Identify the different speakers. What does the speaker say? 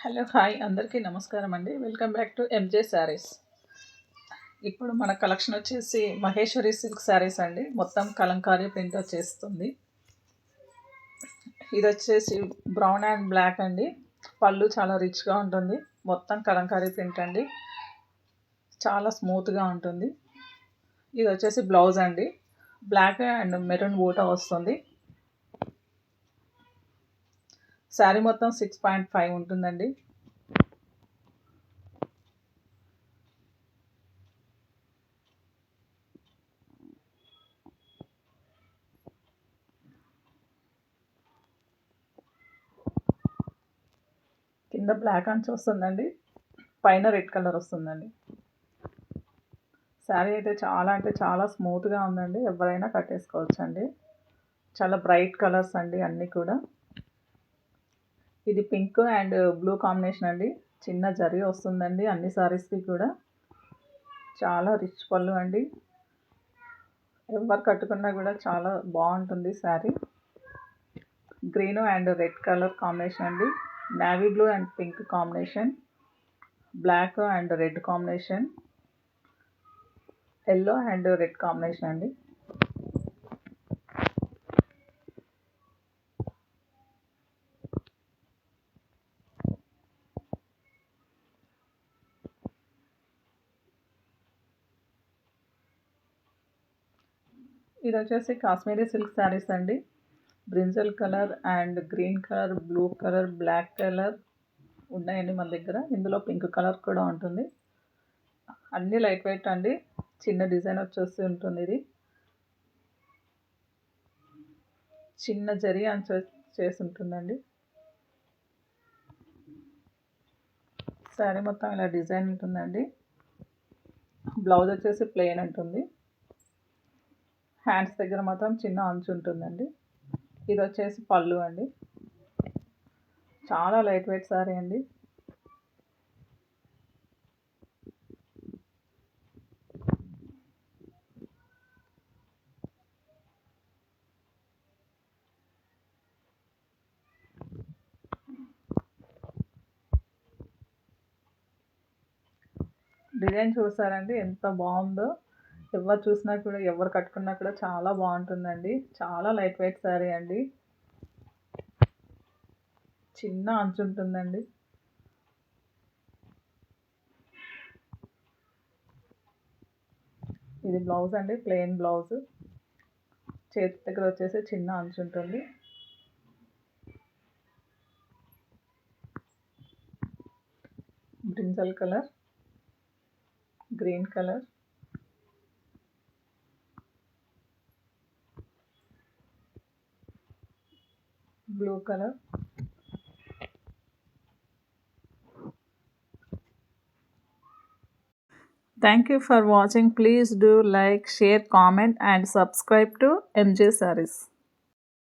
Speaker 1: Hello hi అందరికీ నమస్కారం అండి. Welcome back to M J saris. ఇప్పుడు మన కలెక్షన్ వచ్చేసి మహేశ్వరి సిల్క్ శారీస్ అండి. మొత్తం కలంకారీ ప్రింట్ వచ్చేస్తుంది. ఇది వచ్చేసి బ్రౌన్ అండ్ బ్లాక్ అండి. పళ్ళు చాలా రిచ్గా ఉంటుంది. మొత్తం కలంకారీ ప్రింట్ అండి. చాలా స్మూత్గా ఉంటుంది. ఇది వచ్చేసి బ్లౌజ్ అండి. బ్లాక్ అండ్ మెరూన్ బూటా వస్తుంది. శారీ మొత్తం 6.5 ఉంటుందండి. కింద బ్లాక్ అంచు వస్తుందండి. పైన రెడ్ కలర్ వస్తుందండి. శారీ అయితే చాలా స్మూత్గా ఉందండి. ఎవరైనా కట్టేసుకోవచ్చండి. చాలా బ్రైట్ కలర్స్ అండి అన్నీ కూడా. ఇది పింక్ అండ్ బ్లూ కాంబినేషన్ అండి. చిన్న జరీ వస్తుందండి అన్ని శారీస్కి కూడా. చాలా రిచ్ పళ్ళు అండి. ఎవరు కట్టుకున్నా కూడా చాలా బాగుంటుంది sari. Green and red colour combination అండి. Navy blue and pink combination. Black and red combination. Yellow and red combination అండి. ఇది వచ్చేసి కాశ్మీరీ సిల్క్ శారీస్ అండి. Brinjal colour and green colour, blue colour, black colour ఉన్నాయండి మన దగ్గర. ఇందులో పింక్ కలర్ కూడా ఉంటుంది. అన్నీ లైట్ వెయిట్ అండి. చిన్న డిజైన్ వచ్చేసి ఉంటుంది. ఇది చిన్న జరీ అని చేసి ఉంటుందండి. శారీ మొత్తం ఇలా డిజైన్ ఉంటుందండి. బ్లౌజ్ వచ్చేసి ప్లెయిన్ ఉంటుంది. హ్యాండ్స్ దగ్గర మాత్రం చిన్న అంచు ఉంటుందండి. ఇది వచ్చేసి పళ్ళు అండి. చాలా లైట్ వెయిట్ శారీ అండి. డిజైన్ చూసారండి ఎంత బాగుందో. ఎవరు చూసినా కూడా ఎవరు కట్టుకున్నా కూడా చాలా బాగుంటుందండి. చాలా లైట్ వెయిట్ శారీ అండి. చిన్న అంచు ఉంటుందండి. ఇది బ్లౌజ్ అండి. Plain blouse. చేతి దగ్గర వచ్చేసి చిన్న అంచు ఉంటుంది. Brinjal colour, green colour, blue colour. Thank you for watching. Please do like, share, comment and subscribe to MJ Sarees.